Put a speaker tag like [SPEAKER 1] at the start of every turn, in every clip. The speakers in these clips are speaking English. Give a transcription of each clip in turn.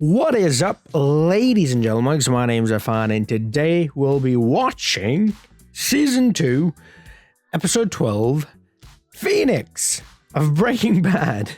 [SPEAKER 1] What is up, ladies and gentlemen? My name's Irfan, and today we'll be watching Season 2, Episode 12, Phoenix of Breaking Bad.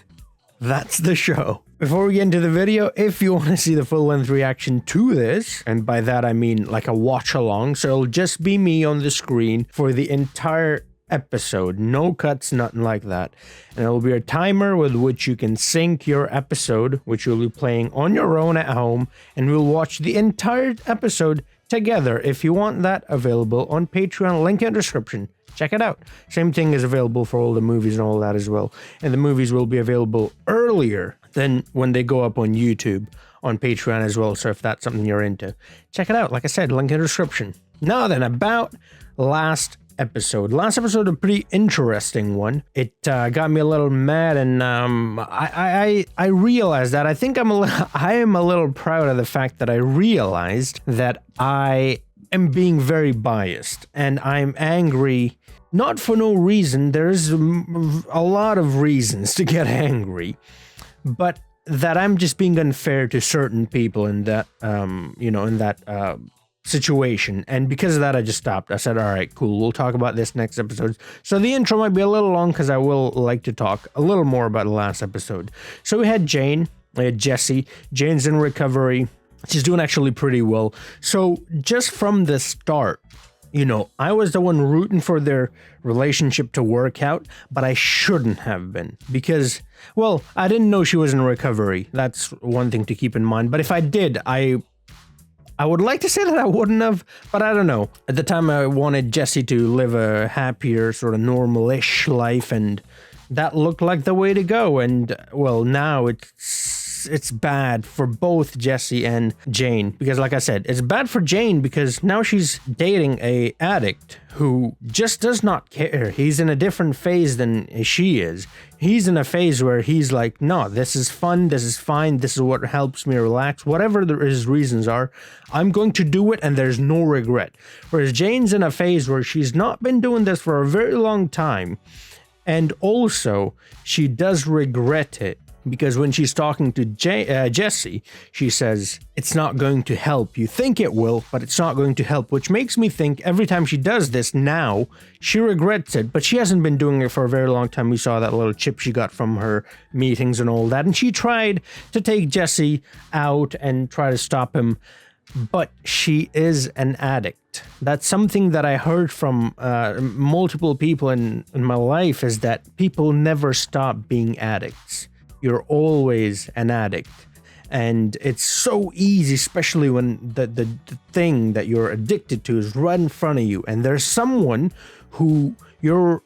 [SPEAKER 1] That's the show. Before we get into the video, if you want to see the full-length reaction to this, and by that I mean like a watch-along, so it'll just be me on the screen for the entire episode, no cuts, nothing like that, and it'll be a timer with which you can sync your episode, which you'll be playing on your own at home, and we'll watch the entire episode together. If you want that, available on Patreon, link in the description. Check it out. Same thing is available for all the movies and all that as well, and the movies will be available earlier than when they go up on YouTube on Patreon as well, so if that's something you're into, check it out. Like I said, link in the description. Now then, about last episode, a pretty interesting one. It got me a little mad, and I realized that I think I am a little proud of the fact that I realized that I am being very biased, and I'm angry not for no reason. There's a lot of reasons to get angry, but that I'm just being unfair to certain people in that situation, and because of that I just stopped. I said, all right, cool, we'll talk about this next episode. So the intro might be a little long because I will like to talk a little more about the last episode. So we had Jesse. Jane's in recovery. She's doing actually pretty well. So just from the start, I was the one rooting for their relationship to work out, but I shouldn't have been, because, well, I didn't know she was in recovery. That's one thing to keep in mind. But if I did, I would like to say that I wouldn't have, but I don't know. At the time, I wanted Jesse to live a happier, sort of normal-ish life, and that looked like the way to go. And, well, now it's bad for both Jesse and Jane, because, like I said, it's bad for Jane because now she's dating a addict who just does not care. He's in a different phase than she is. He's in a phase where he's like, no, this is fun, this is fine, this is what helps me relax, whatever his reasons are, I'm going to do it, and there's no regret. Whereas Jane's in a phase where she's not been doing this for a very long time, and also she does regret it, because when she's talking to Jesse, she says, it's not going to help. You think it will, but it's not going to help, which makes me think every time she does this now, she regrets it, but she hasn't been doing it for a very long time. We saw that little chip she got from her meetings and all that, and she tried to take Jesse out and try to stop him, but she is an addict. That's something that I heard from multiple people in my life, is that people never stop being addicts. You're always an addict, and it's so easy, especially when the thing that you're addicted to is right in front of you, and there's someone who you're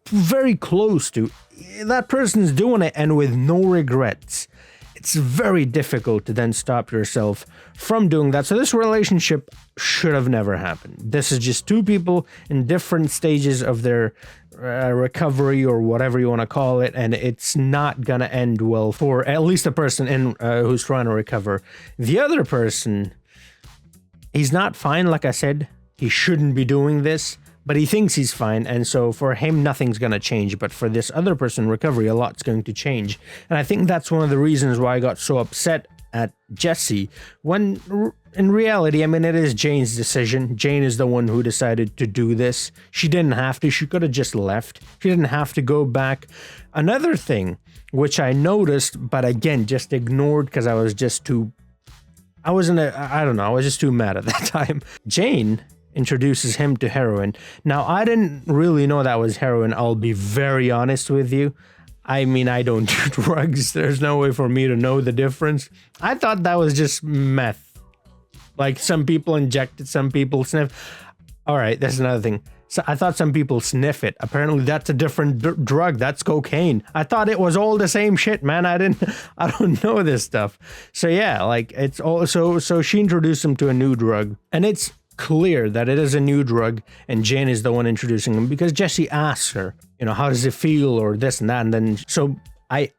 [SPEAKER 1] very close to. That person's doing it, and with no regrets. It's very difficult to then stop yourself from doing that. So this relationship should have never happened. This is just two people in different stages of their recovery, or whatever you want to call it, and it's not gonna end well for at least the person who's trying to recover. The other person, he's not fine. Like I said, he shouldn't be doing this, but he thinks he's fine, and so for him nothing's gonna change. But for this other person in recovery, a lot's going to change, and I think that's one of the reasons why I got so upset at Jesse, when in reality, I mean, it is Jane's decision. Jane is the one who decided to do this. She didn't have to. She could have just left. She didn't have to go back. Another thing, which I noticed, but again, just ignored because I was just too... I was just too mad at that time. Jane introduces him to heroin. Now, I didn't really know that was heroin. I'll be very honest with you. I mean, I don't do drugs. There's no way for me to know the difference. I thought that was just meth. Like, some people inject it, some people sniff. All right, that's another thing. So I thought some people sniff it. Apparently that's a different drug. That's cocaine. I thought it was all the same shit, man. I don't know this stuff. So yeah, like, it's all, so she introduced him to a new drug, and it's clear that it is a new drug, and Jane is the one introducing him, because Jesse asks her, how does it feel, or this and that, and then so I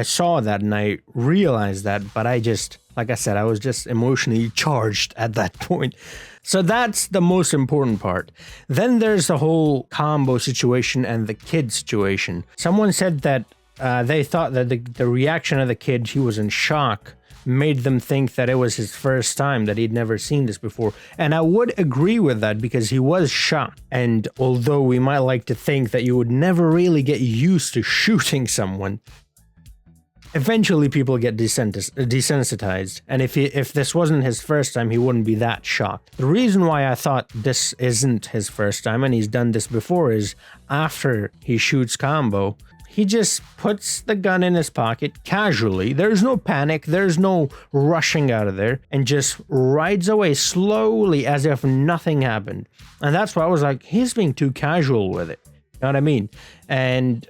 [SPEAKER 1] saw that and I realized that, but I just, like I said, I was just emotionally charged at that point. So that's the most important part. Then there's the whole combo situation and the kid situation. Someone said that they thought that the reaction of the kid, he was in shock made them think that it was his first time, that he'd never seen this before. And I would agree with that because he was shocked. And although we might like to think that you would never really get used to shooting someone, eventually people get desensitized, and if this wasn't his first time, he wouldn't be that shocked. The reason why I thought this isn't his first time and he's done this before is after he shoots Combo, he just puts the gun in his pocket casually. There's no panic, there's no rushing out of there, and just rides away slowly as if nothing happened. And that's why I was like, he's being too casual with it. You know what I mean? And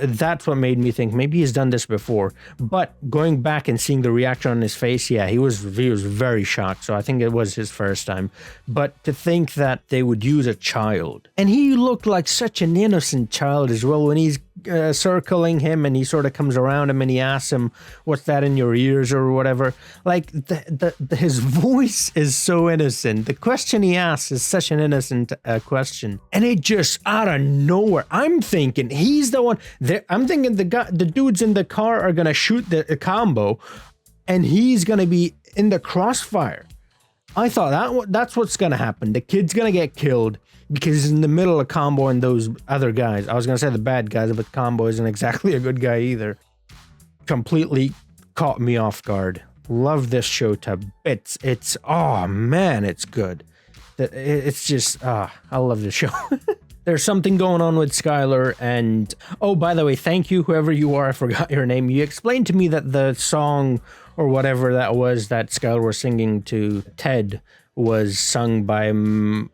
[SPEAKER 1] that's what made me think maybe he's done this before. But going back and seeing the reaction on his face, yeah, he was very shocked. So I think it was his first time. But to think that they would use a child, and he looked like such an innocent child as well when he's circling him and he sort of comes around him and he asks him, what's that in your ears or whatever. Like his voice is so innocent. The question he asks is such an innocent question, and it just out of nowhere, I'm thinking he's the one. I'm thinking the dudes in the car are gonna shoot the Combo and he's gonna be in the crossfire. I thought that's what's gonna happen. The kid's gonna get killed because he's in the middle of Combo and those other guys. I was gonna say the bad guys, but Combo isn't exactly a good guy either. Completely caught me off guard. Love this show to bits. It's, oh man, it's good. It's just, I love this show. There's something going on with Skylar, and oh, by the way, thank you, whoever you are, I forgot your name. You explained to me that the song or whatever that was that Skylar was singing to Ted was sung by Marilyn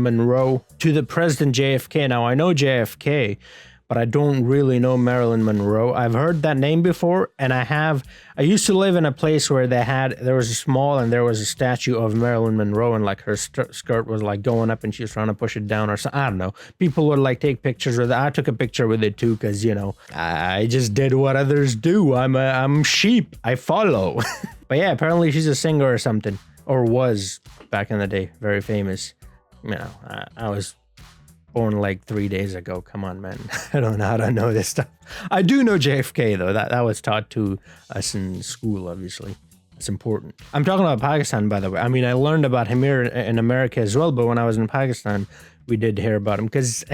[SPEAKER 1] Monroe to the President JFK. Now, I know JFK, but I don't really know Marilyn Monroe. I've heard that name before, and I used to live in a place where there was a small and there was a statue of Marilyn Monroe, and like her skirt was like going up and she was trying to push it down or something. I don't know. People would like take pictures with it. I took a picture with it too because, you know, I just did what others do. I'm sheep. I follow. But yeah, apparently she's a singer or something, or was back in the day. Very famous. You know, I was born like 3 days ago. Come on, man. I don't know how to know this stuff. I do know JFK though. That was taught to us in school, obviously. It's important. I'm talking about Pakistan, by the way. I mean, I learned about him here in America as well, but when I was in Pakistan, we did hear about him because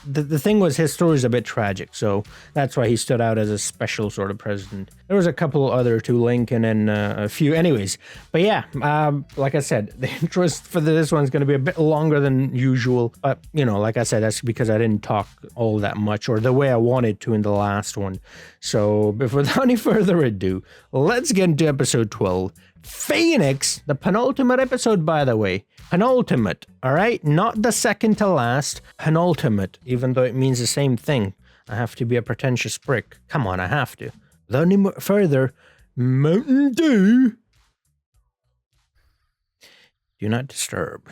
[SPEAKER 1] the thing was his story is a bit tragic, so that's why he stood out as a special sort of president. There was a couple other too, Lincoln and a few, anyways. But yeah, like I said, the interest for this one's going to be a bit longer than usual. But you know, like I said, that's because I didn't talk all that much or the way I wanted to in the last one. So without any further ado, let's get into episode 12. Phoenix, the penultimate episode, by the way. Penultimate, all right? Not the second to last. Penultimate, even though it means the same thing. I have to be a pretentious prick. Come on, I have to. Without any further, Mountain Dew. Do not disturb.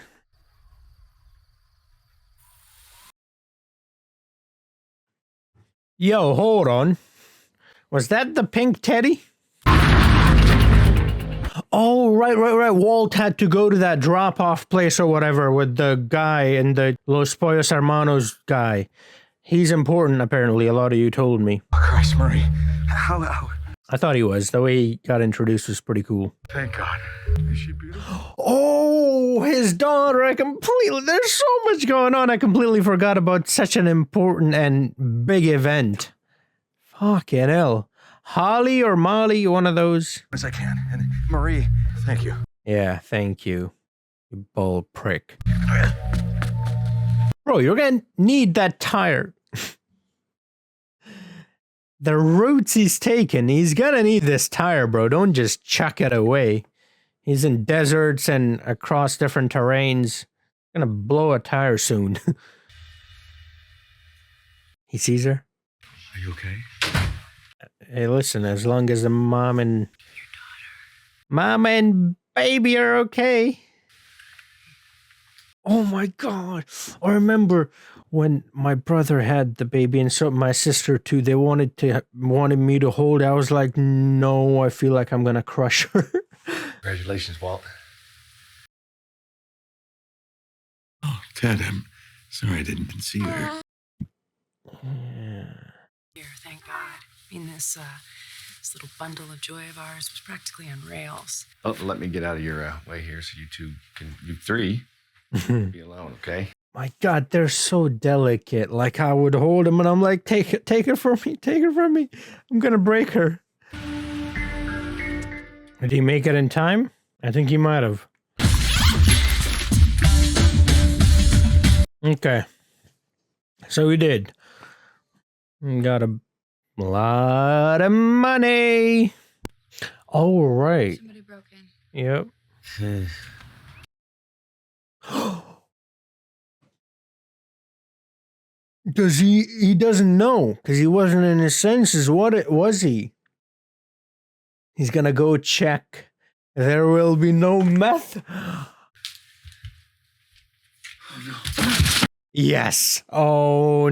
[SPEAKER 1] Yo, hold on. Was that the pink teddy? Oh, right. Walt had to go to that drop-off place or whatever with the guy and the Los Pollos Hermanos guy. He's important, apparently. A lot of you told me.
[SPEAKER 2] Oh, Christ, Murray. How?
[SPEAKER 1] I thought he was. The way he got introduced was pretty cool.
[SPEAKER 2] Thank God. Is she beautiful?
[SPEAKER 1] Oh, his daughter. There's so much going on. I completely forgot about such an important and big event. Fucking hell. Holly or Molly, one of those.
[SPEAKER 2] As I can. And Marie, thank you.
[SPEAKER 1] Yeah, thank you. You bald prick. Bro, you're gonna need that tire. The routes he's taken, he's gonna need this tire, bro. Don't just chuck it away. He's in deserts and across different terrains. Gonna blow a tire soon. He sees her.
[SPEAKER 2] Are you okay?
[SPEAKER 1] Hey, listen, as long as the mom and baby are okay. Oh my God. I remember when my brother had the baby and so my sister too, they wanted me to hold it. I was like, no, I feel like I'm going to crush her.
[SPEAKER 2] Congratulations, Walt. Oh, Ted, I'm sorry I didn't see you here.
[SPEAKER 3] Here, thank God. I mean, this This little bundle of joy of ours was practically on rails.
[SPEAKER 4] Oh, let me get out of your way here so you three be alone, okay?
[SPEAKER 1] My God, they're so delicate. Like I would hold him and I'm like, take her from me, take her from me. I'm gonna break her. Did he make it in time? I think he might have. Okay. So he did. Got a lot of money. All right.
[SPEAKER 3] Somebody broke in.
[SPEAKER 1] Yep. Does he doesn't know because he wasn't in his senses. What was he? He's gonna go check. There will be no meth.
[SPEAKER 2] Oh, no.
[SPEAKER 1] Yes. Oh.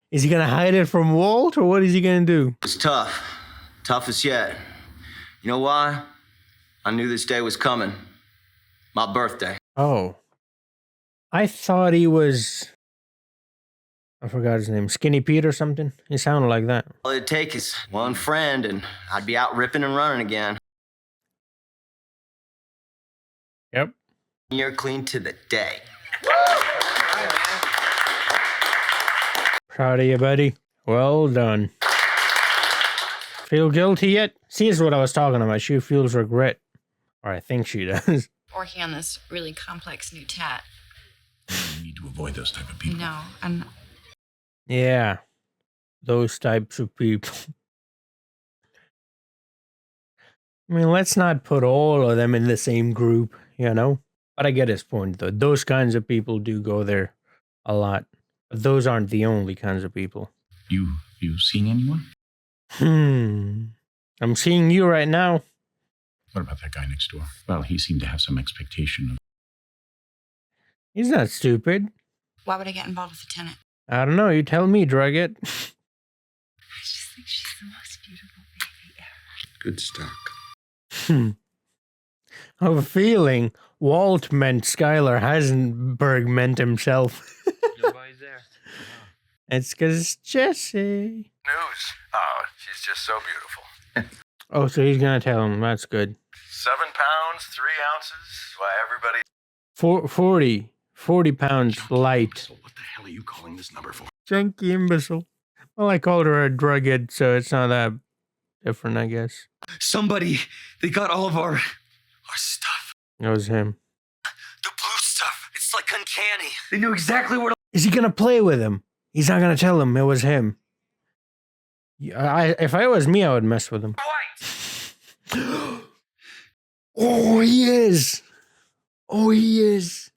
[SPEAKER 1] Is he gonna hide it from Walt or what is he gonna do?
[SPEAKER 5] It's tough. Toughest yet. You know why? I knew this day was coming. My birthday.
[SPEAKER 1] Oh. I thought he was... I forgot his name. Skinny Pete or something? He sounded like that.
[SPEAKER 5] All it'd take is one friend and I'd be out ripping and running again.
[SPEAKER 1] Yep.
[SPEAKER 5] You're clean to the day.
[SPEAKER 1] Proud of you, buddy. Well done. Feel guilty yet? See, this is what I was talking about. She feels regret. Or I think she does.
[SPEAKER 3] Working on this really complex new tat.
[SPEAKER 2] You need to avoid those type of people.
[SPEAKER 3] No, I'm not.
[SPEAKER 1] Yeah. Those types of people. I mean, let's not put all of them in the same group, you know? But I get his point, though. Those kinds of people do go there a lot. But those aren't the only kinds of people.
[SPEAKER 2] You seen anyone?
[SPEAKER 1] I'm seeing you right now.
[SPEAKER 2] What about that guy next door? Well, he seemed to have some expectation of...
[SPEAKER 1] He's not stupid.
[SPEAKER 3] Why would I get involved with the tenant?
[SPEAKER 1] I don't know. You tell me, Drugget.
[SPEAKER 3] I just think she's the most beautiful baby ever.
[SPEAKER 2] Good stock.
[SPEAKER 1] I have a feeling Walt meant Skylar Heisenberg meant himself.
[SPEAKER 6] Nobody's there.
[SPEAKER 1] It's because it's Jesse.
[SPEAKER 7] News. Oh, she's just so beautiful.
[SPEAKER 1] Oh, so he's going to tell him. That's good.
[SPEAKER 7] 7 pounds, 3 ounces. Why, everybody...
[SPEAKER 1] 40 pounds light.
[SPEAKER 2] So what the hell are you calling this number for?
[SPEAKER 1] Junkie imbecile. Well, I called her a drughead, so it's not that different, I guess.
[SPEAKER 5] Somebody, they got all of our stuff.
[SPEAKER 1] It was him.
[SPEAKER 5] The blue stuff. It's like uncanny. They knew exactly where to...
[SPEAKER 1] Is he going to play with him? He's not going to tell him it was him. If I was me, I would mess with him. Oh, he is. Oh, he is.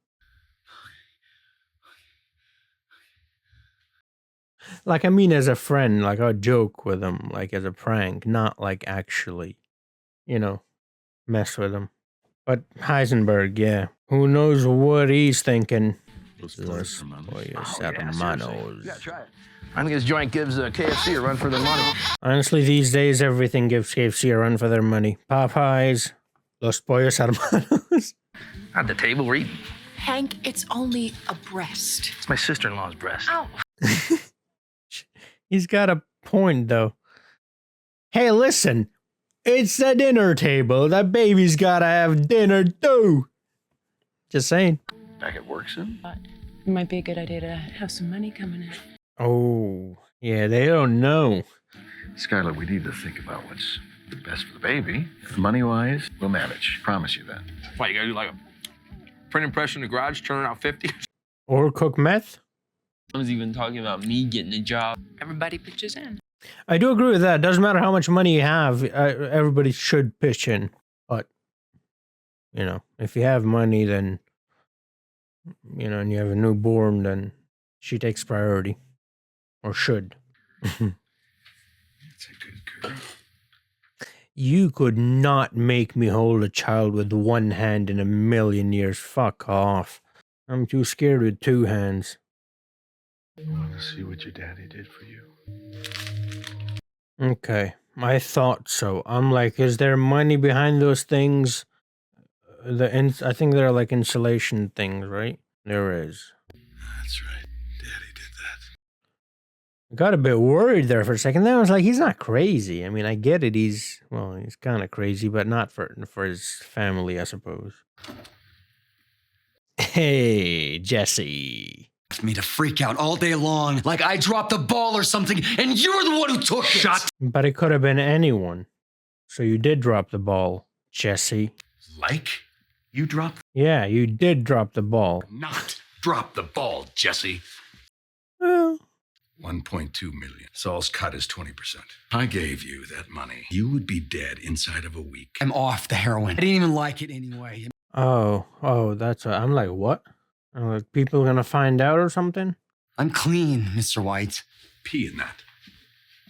[SPEAKER 1] Like, I mean, as a friend, like, I'd joke with him, like, as a prank, not, like, actually, you know, mess with him. But Heisenberg, yeah. Who knows what he's thinking?
[SPEAKER 2] Los
[SPEAKER 1] Los pollos hermanos.
[SPEAKER 6] Yeah, try it. I think this joint gives KFC a run for their money.
[SPEAKER 1] Honestly, these days, everything gives KFC a run for their money. Popeyes, Los Pollos Hermanos.
[SPEAKER 6] At the table, we're eating.
[SPEAKER 3] Hank, it's only a breast.
[SPEAKER 6] It's my sister-in-law's breast.
[SPEAKER 3] Ow.
[SPEAKER 1] He's got a point, though. Hey, listen. It's the dinner table. That baby's gotta have dinner, too. Just saying.
[SPEAKER 2] Back at work soon?
[SPEAKER 3] It might be a good idea to have some money coming in.
[SPEAKER 1] Oh, yeah, they don't know.
[SPEAKER 2] Skylar, we need to think about what's best for the baby. Money-wise, we'll manage. Promise you that.
[SPEAKER 6] Why, you gotta do like a print impression in the garage, turn out 50?
[SPEAKER 1] Or cook meth.
[SPEAKER 8] I was even talking about me getting a job.
[SPEAKER 3] Everybody pitches in.
[SPEAKER 1] I do agree with that. Doesn't matter how much money you have, everybody should pitch in. But, you know, if you have money, then, you know, and you have a newborn, then she takes priority. Or should.
[SPEAKER 2] That's a good girl.
[SPEAKER 1] You could not make me hold a child with one hand in a million years. Fuck off. I'm too scared with 2 hands.
[SPEAKER 2] I want to see what your daddy did for you.
[SPEAKER 1] Okay, I thought so. I'm like, is there money behind those things? I think they're like insulation things, right? There is.
[SPEAKER 2] That's right. Daddy did that.
[SPEAKER 1] I got a bit worried there for a second. Then I was like, he's not crazy. I mean, I get it. He's kind of crazy, but not for his family, I suppose. Hey, Jesse.
[SPEAKER 9] Me to freak out all day long like I dropped the ball or something and you're the one who took it.
[SPEAKER 1] But it could have been anyone. So you did drop the ball, Jesse.
[SPEAKER 10] Like? You dropped?
[SPEAKER 1] Yeah, you did drop the ball.
[SPEAKER 10] Not drop the ball, Jesse.
[SPEAKER 1] Well,
[SPEAKER 10] 1.2 million. Saul's cut is 20%. I gave you that money. You would be dead inside of a week.
[SPEAKER 9] I'm off the heroin. I didn't even like it anyway.
[SPEAKER 1] oh, that's what I'm like, what? I'm like, people gonna find out or something?
[SPEAKER 9] I'm clean, Mr. White.
[SPEAKER 10] Pee in that.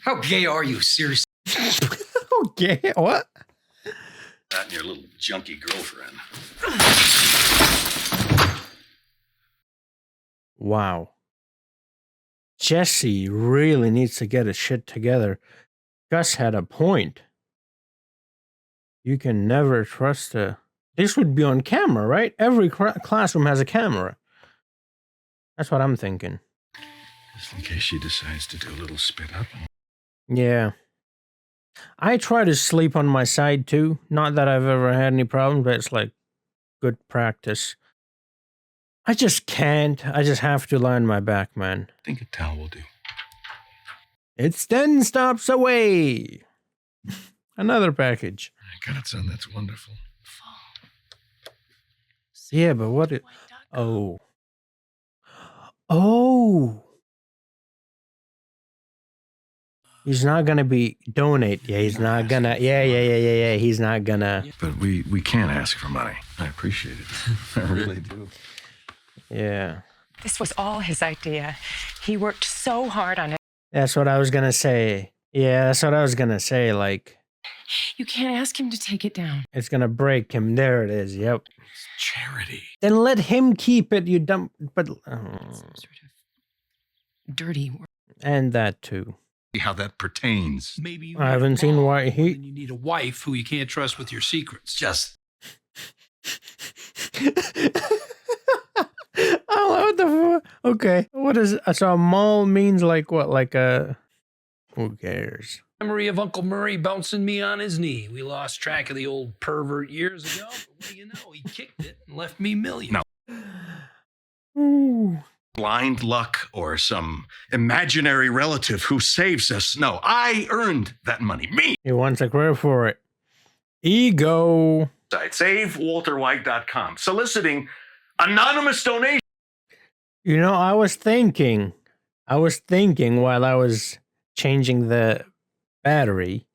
[SPEAKER 9] How gay are you, seriously?
[SPEAKER 1] Okay, what?
[SPEAKER 10] That and your little junkie girlfriend.
[SPEAKER 1] Wow. Jesse really needs to get his shit together. Gus had a point. You can never trust a... This would be on camera, right? Every classroom has a camera. That's what I'm thinking.
[SPEAKER 10] Just in case she decides to do a little spit up.
[SPEAKER 1] Yeah. I try to sleep on my side too. Not that I've ever had any problems, but it's like good practice. I just can't. I just have to lie on my back, man.
[SPEAKER 10] I think a towel will do.
[SPEAKER 1] It's 10 stops away. Another package.
[SPEAKER 10] I got it, son. That's wonderful.
[SPEAKER 1] Yeah, but what it... Oh. Oh. He's not gonna be donate. Yeah, he's not gonna. Yeah. He's not gonna.
[SPEAKER 10] But we can't ask for money. I appreciate it. I really do.
[SPEAKER 1] Yeah.
[SPEAKER 3] This was all his idea. He worked so hard on it.
[SPEAKER 1] That's what I was gonna say. Yeah, that's what I was gonna say. Like,
[SPEAKER 3] You can't ask him to take it down.
[SPEAKER 1] it's gonna break him. There it is. Yep.
[SPEAKER 10] It's charity.
[SPEAKER 1] Then let him keep it. You dumb. But
[SPEAKER 3] Some sort of dirty work.
[SPEAKER 1] and that too.
[SPEAKER 10] How that pertains.
[SPEAKER 11] Maybe you
[SPEAKER 1] I haven't seen why
[SPEAKER 11] and
[SPEAKER 1] he.
[SPEAKER 11] you need a wife who you can't trust with your secrets.
[SPEAKER 9] Just
[SPEAKER 1] Oh, what the fuck? Okay. What is so a mall means like what? Like a who cares?
[SPEAKER 11] Memory of Uncle Murray bouncing me on his knee. We lost track of the old pervert years ago. But what do you know? He kicked it and left me millions.
[SPEAKER 10] No.
[SPEAKER 1] Ooh.
[SPEAKER 10] Blind luck or some imaginary relative who saves us. No, I earned that money. Me.
[SPEAKER 1] He wants a credit for it. Ego.
[SPEAKER 10] SaveWalterWhite.com. Soliciting anonymous donation.
[SPEAKER 1] You know, I was thinking while I was changing the battery,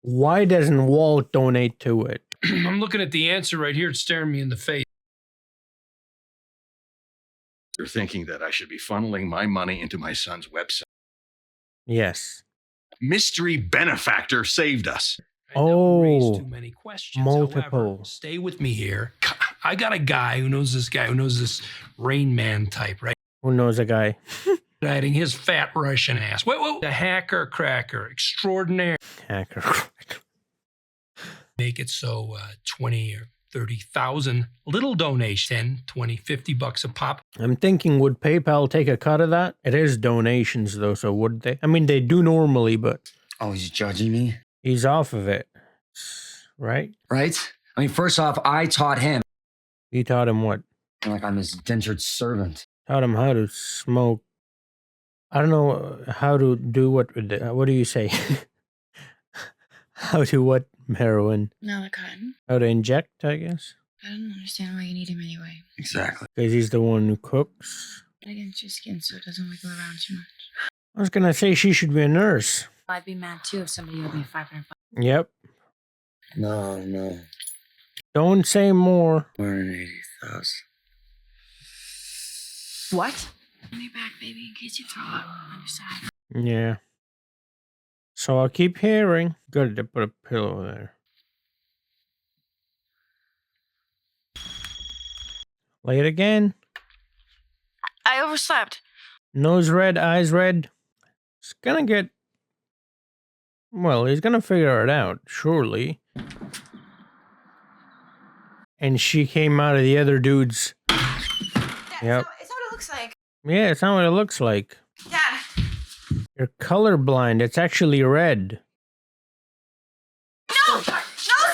[SPEAKER 1] why doesn't Walt donate to it?
[SPEAKER 11] I'm looking at the answer right here. It's staring me in the face.
[SPEAKER 10] You're thinking that I should be funneling my money into my son's website.
[SPEAKER 1] Yes.
[SPEAKER 10] Mystery benefactor saved us.
[SPEAKER 11] Right, that would raise
[SPEAKER 1] Oh,
[SPEAKER 11] too many questions.
[SPEAKER 1] multiple.
[SPEAKER 11] However, stay with me here. I got a guy who knows this Rain Man type, right?
[SPEAKER 1] Who knows a guy?
[SPEAKER 11] Hiding his fat Russian ass. Wait. The hacker cracker extraordinaire.
[SPEAKER 1] Hacker.
[SPEAKER 11] Make it so 20 or 30,000 little donation, 10, 20, 50 bucks a pop.
[SPEAKER 1] I'm thinking, would PayPal take a cut of that? It is donations though, so would they? I mean, they do normally, but
[SPEAKER 9] oh, he's judging me,
[SPEAKER 1] he's off of it, right?
[SPEAKER 9] right? I mean, first off, I taught him.
[SPEAKER 1] You taught him what?
[SPEAKER 9] Like I'm his indentured servant.
[SPEAKER 1] Taught him how to smoke. I don't know how to do what. What do you say? How to what? Heroin.
[SPEAKER 3] Nalakan.
[SPEAKER 1] How to inject, I guess.
[SPEAKER 3] I don't understand why you need him anyway.
[SPEAKER 9] Exactly.
[SPEAKER 1] Because he's the one who cooks.
[SPEAKER 3] Against your skin so it doesn't wiggle around too much.
[SPEAKER 1] I was gonna say she should be a nurse.
[SPEAKER 3] I'd be mad too if somebody owed me 505.
[SPEAKER 1] Yep.
[SPEAKER 9] No.
[SPEAKER 1] Don't say more.
[SPEAKER 9] 180,000.
[SPEAKER 3] What? Give me back, baby, in case you throw up on your side.
[SPEAKER 1] Yeah. So I'll keep hearing. Good to put a pillow there. Lay it again.
[SPEAKER 3] I overslept.
[SPEAKER 1] Nose red, eyes red. It's gonna get... Well, he's gonna figure it out, surely. And she came out of the other dude's... Yep.
[SPEAKER 3] It's what it looks like.
[SPEAKER 1] Yeah, it's not what it looks like.
[SPEAKER 3] Dad.
[SPEAKER 1] You're colorblind. It's actually red.
[SPEAKER 3] No! No, stop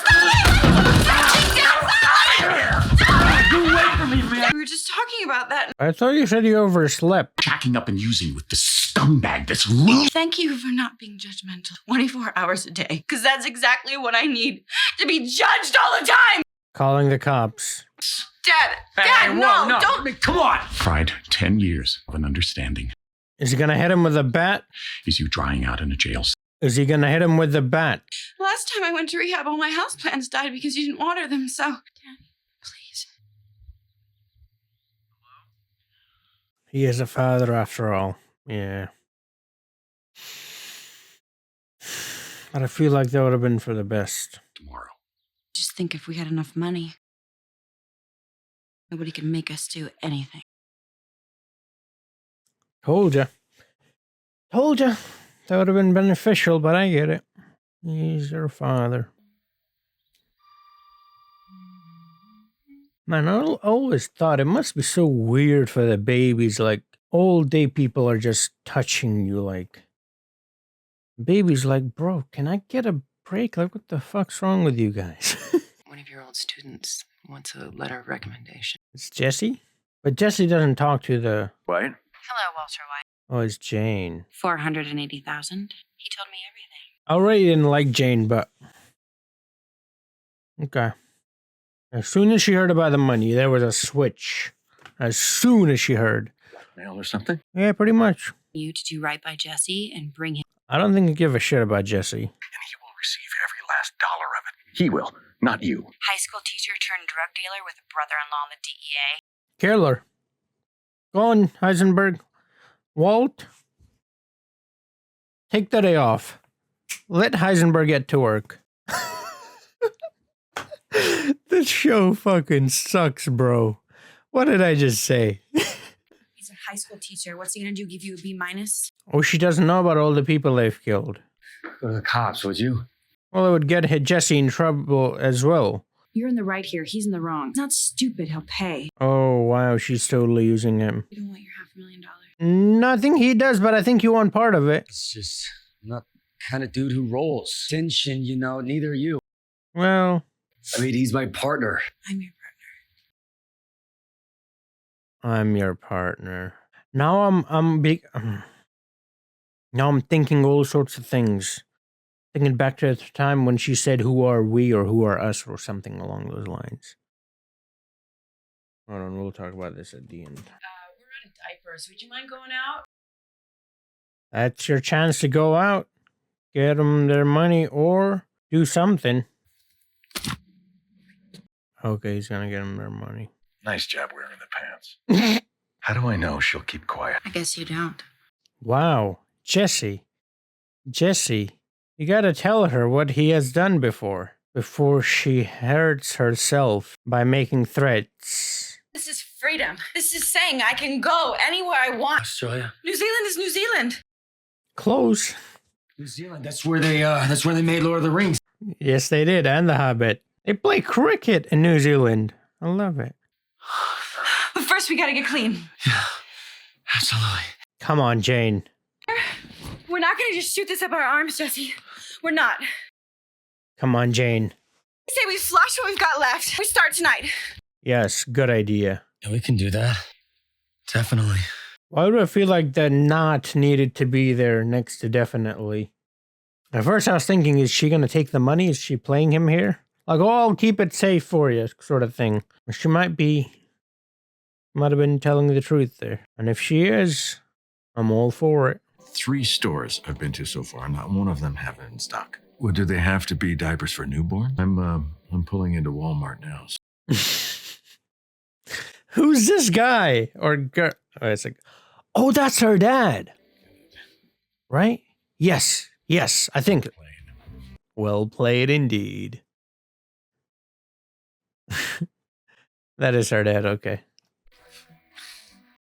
[SPEAKER 3] it!
[SPEAKER 9] You wait for me, man.
[SPEAKER 3] We were just talking about that.
[SPEAKER 1] I thought you said you overslept.
[SPEAKER 10] Packing up and using with this scumbag, this loose.
[SPEAKER 3] Thank you for not being judgmental 24 hours a day, because that's exactly what I need, to be judged all the time!
[SPEAKER 1] Calling the cops.
[SPEAKER 3] Dad, no, don't.
[SPEAKER 9] I mean, come on.
[SPEAKER 10] Fried 10 years of an understanding.
[SPEAKER 1] Is he gonna hit him with a bat?
[SPEAKER 10] Is you drying out in a jail cell?
[SPEAKER 1] Is he gonna hit him with the bat?
[SPEAKER 3] Last time I went to rehab, all my houseplants died because you didn't water them, so... Dad, please.
[SPEAKER 1] He is a father after all. Yeah. But I feel like that would have been for the best.
[SPEAKER 10] Tomorrow.
[SPEAKER 3] Just think if we had enough money, nobody could make us do anything.
[SPEAKER 1] Told ya. Told ya. That would have been beneficial, but I get it. He's your father. Man, I always thought it must be so weird for the babies. Like, old day people are just touching you. Like, babies, like, bro, can I get a break? Like, what the fuck's wrong with you guys?
[SPEAKER 12] One of your old students wants a letter of recommendation.
[SPEAKER 1] It's Jesse? But Jesse doesn't talk to the...
[SPEAKER 2] Wyatt?
[SPEAKER 3] Hello, Walter White.
[SPEAKER 1] Oh, it's Jane.
[SPEAKER 3] 480,000. He told me everything.
[SPEAKER 1] I already didn't like Jane, but... Okay. As soon as she heard about the money, there was a switch. As soon as she heard.
[SPEAKER 2] Blackmail or something?
[SPEAKER 1] Yeah, pretty much.
[SPEAKER 3] You to do right by Jesse and bring him.
[SPEAKER 1] I don't think I give a shit about Jesse.
[SPEAKER 10] And he will receive every last dollar of it.
[SPEAKER 2] He will, not you.
[SPEAKER 3] High school teacher turned drug dealer with a brother-in-law in the DEA.
[SPEAKER 1] Killer. Go on, Heisenberg. Walt. Take the day off. Let Heisenberg get to work. This show fucking sucks, bro. What did I just say?
[SPEAKER 3] He's a high school teacher. What's he gonna do? Give you a B-?
[SPEAKER 1] Oh, she doesn't know about all the people they've killed.
[SPEAKER 9] Go to the cops, would you?
[SPEAKER 1] Well, it would get Jesse in trouble as well.
[SPEAKER 3] You're in the right here. He's in the wrong. He's not stupid. He'll pay.
[SPEAKER 1] Oh, wow, she's totally using him.
[SPEAKER 3] You don't want your $500,000.
[SPEAKER 1] Nothing he does, but I think you want part of it.
[SPEAKER 9] It's just not the kind of dude who rolls. Tension, you know, neither are you.
[SPEAKER 1] Well...
[SPEAKER 9] I mean, he's my partner.
[SPEAKER 3] I'm your
[SPEAKER 1] I'm your partner. Now I'm big. Now I'm thinking all sorts of things. Thinking back to the time when she said, "Who are we?" or "Who are us?" or something along those lines. Hold on, we'll talk about this at the end.
[SPEAKER 3] We're out of diapers. Would you mind going out?
[SPEAKER 1] That's your chance to go out, get them their money, or do something. Okay, he's gonna get them their money.
[SPEAKER 2] Nice job wearing the pants. How do I know she'll keep quiet?
[SPEAKER 3] I guess you don't.
[SPEAKER 1] Wow, Jesse, you gotta tell her what he has done before she hurts herself by making threats.
[SPEAKER 3] This is freedom. This is saying I can go anywhere I want.
[SPEAKER 9] Australia.
[SPEAKER 3] New Zealand is New Zealand.
[SPEAKER 1] Close.
[SPEAKER 9] New Zealand. That's where they made Lord of the Rings.
[SPEAKER 1] Yes, they did, and The Hobbit. They play cricket in New Zealand. I love it.
[SPEAKER 3] But first, we gotta get clean.
[SPEAKER 9] Yeah, absolutely.
[SPEAKER 1] Come on, Jane.
[SPEAKER 3] We're not gonna just shoot this up our arms, Jesse. We're not.
[SPEAKER 1] Come on, Jane.
[SPEAKER 3] I say we flush what we've got left. We start tonight.
[SPEAKER 1] Yes, good idea.
[SPEAKER 9] Yeah, we can do that. Definitely.
[SPEAKER 1] Why do I feel like the not needed to be there next to definitely? At first I was thinking, is she going to take the money? Is she playing him here? Like, oh, I'll keep it safe for you, sort of thing. Or she might have been telling the truth there. And if she is, I'm all for it.
[SPEAKER 10] 3 stores I've been to so far. Not one of them have it in stock. Well, do they have to be diapers for newborn? I'm pulling into Walmart now.
[SPEAKER 1] Who's this guy? Or girl? Oh, it's like, oh, that's her dad. Right? Yes, I think. Well played indeed. That is her dad, okay.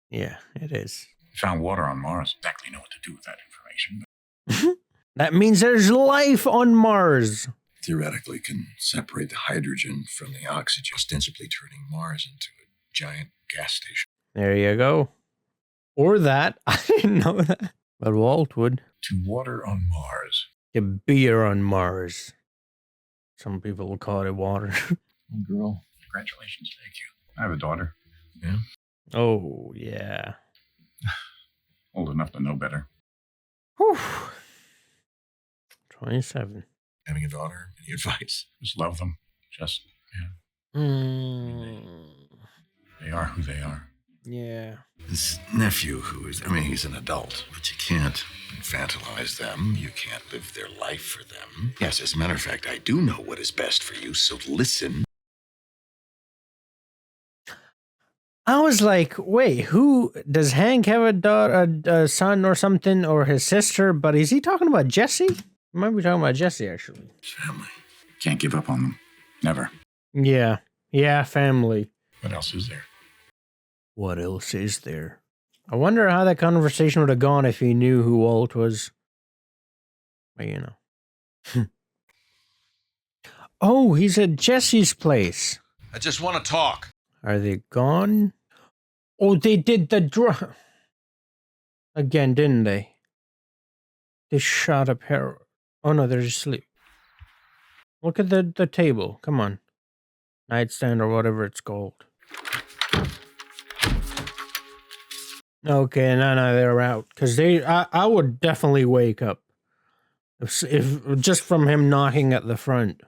[SPEAKER 1] Yeah, it is.
[SPEAKER 10] Found water on Mars. Exactly know what to do with that information.
[SPEAKER 1] That means there's life on Mars.
[SPEAKER 10] Theoretically can separate the hydrogen from the oxygen, ostensibly turning Mars into a giant gas station.
[SPEAKER 1] There you go. Or that. I didn't know that. But Walt would.
[SPEAKER 13] To water on Mars.
[SPEAKER 1] To beer on Mars. Some people will call it water.
[SPEAKER 13] Oh, girl, congratulations. Thank you. I have a daughter.
[SPEAKER 10] Yeah?
[SPEAKER 1] Oh, yeah.
[SPEAKER 13] Old enough to know better.
[SPEAKER 1] Whew. 27.
[SPEAKER 10] Having a daughter? Any advice?
[SPEAKER 13] Just love them. Just, yeah. They are who they are.
[SPEAKER 1] Yeah.
[SPEAKER 10] This nephew he's an adult, but you can't infantilize them. You can't live their life for them. Yes, as a matter of fact, I do know what is best for you, so listen.
[SPEAKER 1] I was like, wait, who does Hank have a daughter, a son or something, or his sister? But is he talking about Jesse? He might be talking about Jesse, actually.
[SPEAKER 10] Family.
[SPEAKER 13] Can't give up on them. Never.
[SPEAKER 1] Yeah. Yeah, family.
[SPEAKER 13] What else is there?
[SPEAKER 1] What else is there? I wonder how that conversation would have gone if he knew who Walt was. Well, you know. Oh, he's at Jesse's place.
[SPEAKER 7] I just want to talk.
[SPEAKER 1] Are they gone? Oh, they did the drug again, didn't they? They shot up heroin. Oh no, they're just asleep. Look at the table. Come on. Nightstand or whatever it's called. Okay, no, they're out. Because I would definitely wake up. If just from him knocking at the front.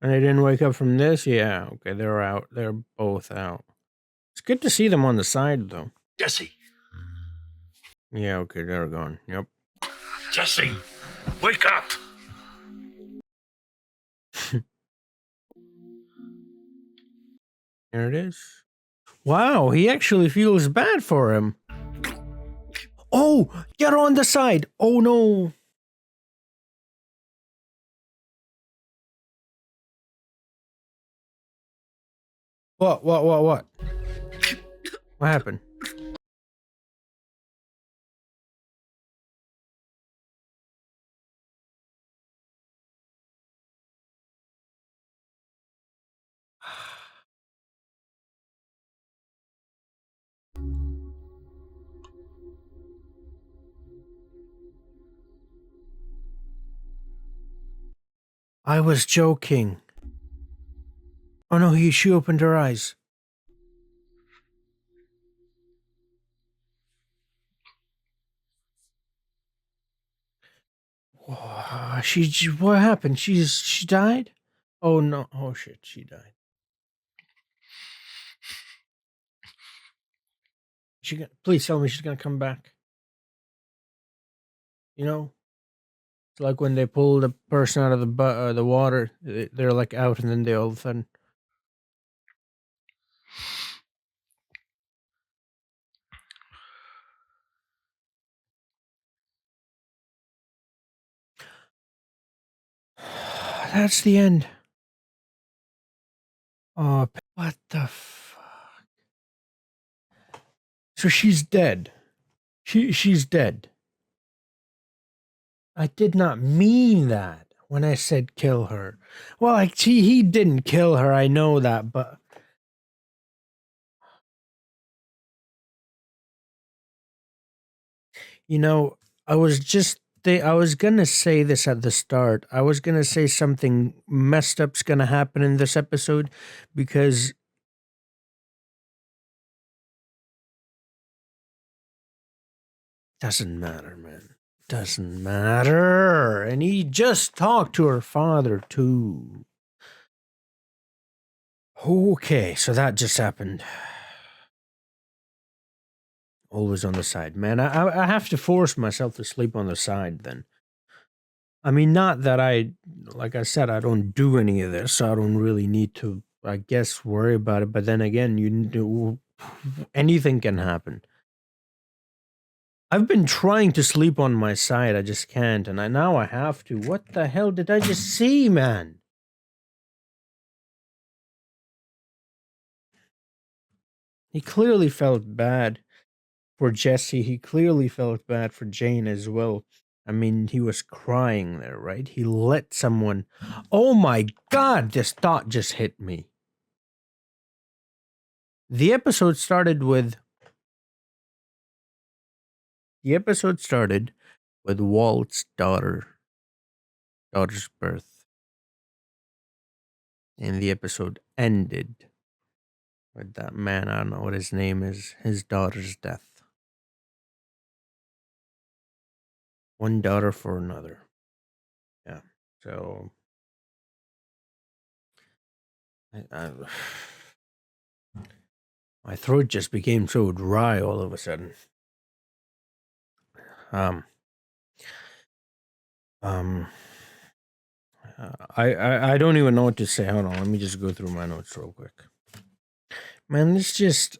[SPEAKER 1] And they didn't wake up from this? Yeah, okay, they're out. They're both out. It's good to see them on the side, though.
[SPEAKER 13] Jesse.
[SPEAKER 1] Yeah, okay, they're gone. Yep.
[SPEAKER 13] Jesse, wake up.
[SPEAKER 1] There it is. Wow, he actually feels bad for him. Oh, get on the side. Oh, no. What? What happened? I was joking. Oh no, she opened her eyes. What happened? She died? Oh no, oh shit, she died. Please tell me she's gonna come back. You know? It's like when they pull the person out of the water, they're like out and then they all of a sudden. That's the end. Oh, what the fuck? So she's dead. She's dead. I did not mean that when I said kill her. Well, he didn't kill her, I know that, but... You know, I was gonna say this at the start. I was gonna say something messed up's gonna happen in this episode because doesn't matter, man. Doesn't matter. And he just talked to her father too. Okay, so that just happened. Always on the side. Man, I have to force myself to sleep on the side then. I mean, not that like I said, I don't do any of this, so I don't really need to, I guess, worry about it. But then again, anything can happen. I've been trying to sleep on my side, I just can't, and now I have to. What the hell did I just see, man? He clearly felt bad for Jesse. He clearly felt bad for Jane as well. I mean, he was crying there, right? He let someone... Oh my God, this thought just hit me. The episode started with Walt's daughter's birth. And the episode ended with that man, I don't know what his name is, his daughter's death. One daughter for another. Yeah. So my throat just became so dry all of a sudden. I don't even know what to say. Hold on, let me just go through my notes real quick. Man, it's just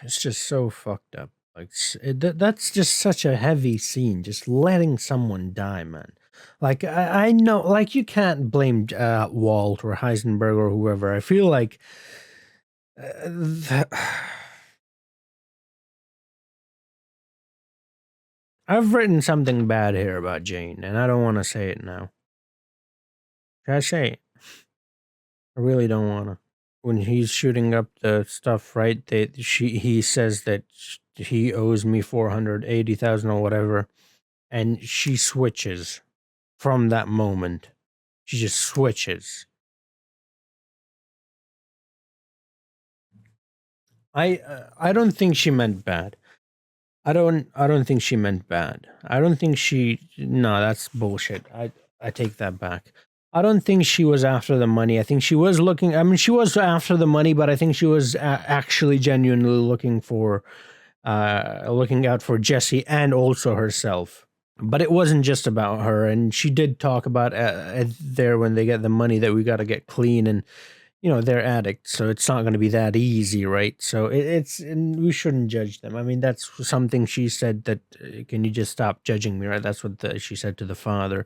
[SPEAKER 1] so fucked up. Like that's just such a heavy scene. Just letting someone die, man. Like I know, like you can't blame Walt or Heisenberg or whoever. I feel like I've written something bad here about Jane, and I don't want to say it now. Should I say it? I really don't want to. When he's shooting up the stuff, right? He says that he owes me 480,000 or whatever, and she switches from that moment. She just switches. I don't think she meant bad. I don't think she meant bad. I don't think no, that's bullshit. I take that back. I don't think she was after the money. I think she was she was after the money, but I think she was actually genuinely looking out for Jesse and also herself. But it wasn't just about her. And she did talk about there when they get the money that we got to get clean, and they're addicts, so it's not going to be that easy, right? So and we shouldn't judge them. I mean, that's something she said, that can you just stop judging me, right? That's what she said to the father.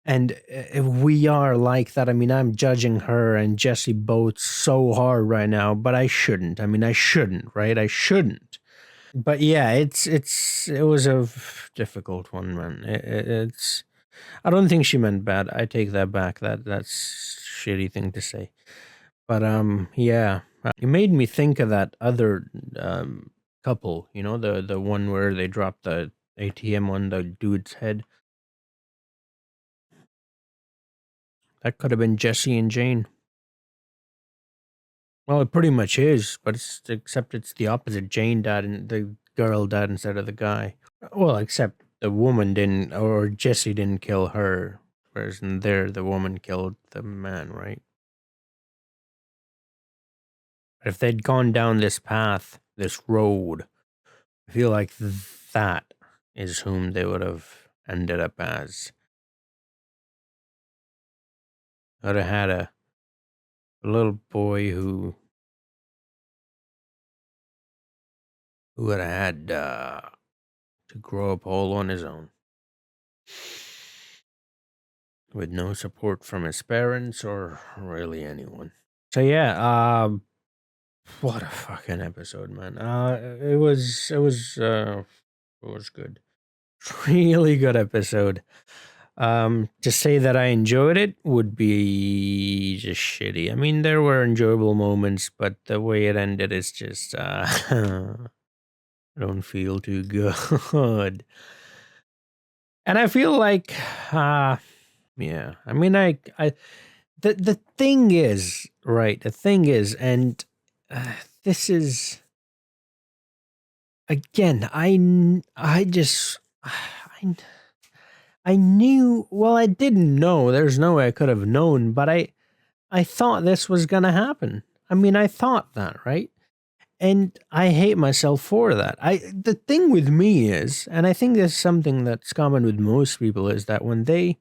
[SPEAKER 1] And if we are like that, I mean, I'm judging her and Jesse both so hard right now, but I shouldn't. I mean, I shouldn't, right? I shouldn't. But yeah, it was a difficult one, man. I don't think she meant bad. I take that back. That's a shitty thing to say. But yeah, it made me think of that other couple, the one where they dropped the ATM on the dude's head. That could have been Jesse and Jane. Well, it pretty much is, but except it's the opposite. Jane died and the girl died instead of the guy. Well, except the woman didn't, or Jesse didn't kill her, whereas in there the woman killed the man, right? If they'd gone down this path, this road, I feel like that is whom they would have ended up as. I'd have had a little boy who would have had to grow up all on his own, with no support from his parents or really anyone. So yeah, what a fucking episode, man. It was good. Really good episode. To say that I enjoyed it would be just shitty. I mean, there were enjoyable moments, but the way it ended is just I don't feel too good. And I feel like yeah. I mean, the thing is, right? The thing is, and this is again, I knew, well, I didn't know. There's no way I could have known, but I thought this was going to happen. I mean, I thought that, right? And I hate myself for that. The thing with me is, and I think this is something that's common with most people, is that when they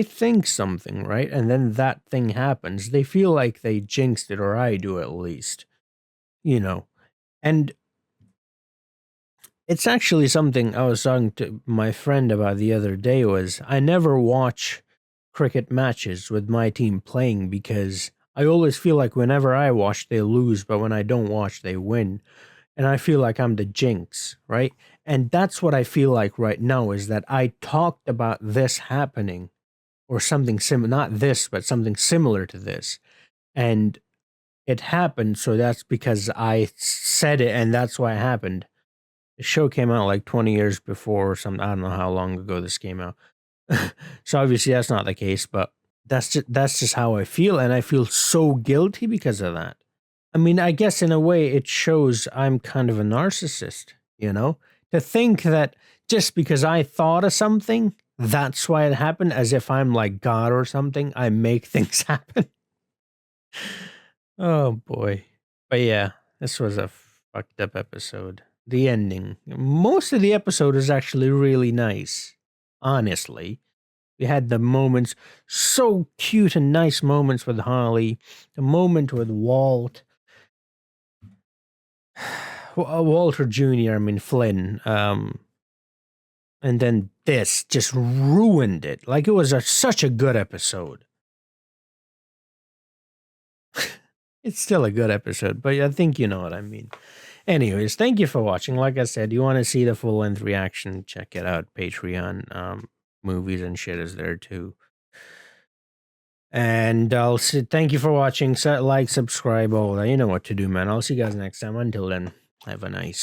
[SPEAKER 1] think something, right, and then that thing happens, they feel like they jinxed it, or I do at least, and it's actually something I was talking to my friend about the other day. Was I never watch cricket matches with my team playing, because I always feel like whenever I watch, they lose, but when I don't watch, they win. And I feel like I'm the jinx, right? And that's what I feel like right now, is that I talked about this happening, or something similar, not this, but something similar to this. And it happened, so that's because I said it, and that's why it happened. The show came out like 20 years before or something. I don't know how long ago this came out. So obviously that's not the case, but that's just how I feel, and I feel so guilty because of that. I mean, I guess in a way it shows I'm kind of a narcissist, you know? To think that just because I thought of something, that's why it happened, as if I'm like God or something. I make things happen. Oh boy. But yeah, this was a fucked up episode. The ending. Most of the episode is actually really nice. Honestly. We had the moments, so cute and nice moments with Holly. The moment with Walt. Walter Jr., I mean Flynn. And then this just ruined it. Like, it was such a good episode. It's still a good episode, but I think you know what I mean. Anyways, thank you for watching. Like I said, you want to see the full-length reaction, check it out. Patreon, movies and shit is there too. And I'll say thank you for watching. Like, subscribe, all that. You know what to do, man. I'll see you guys next time. Until then, have a nice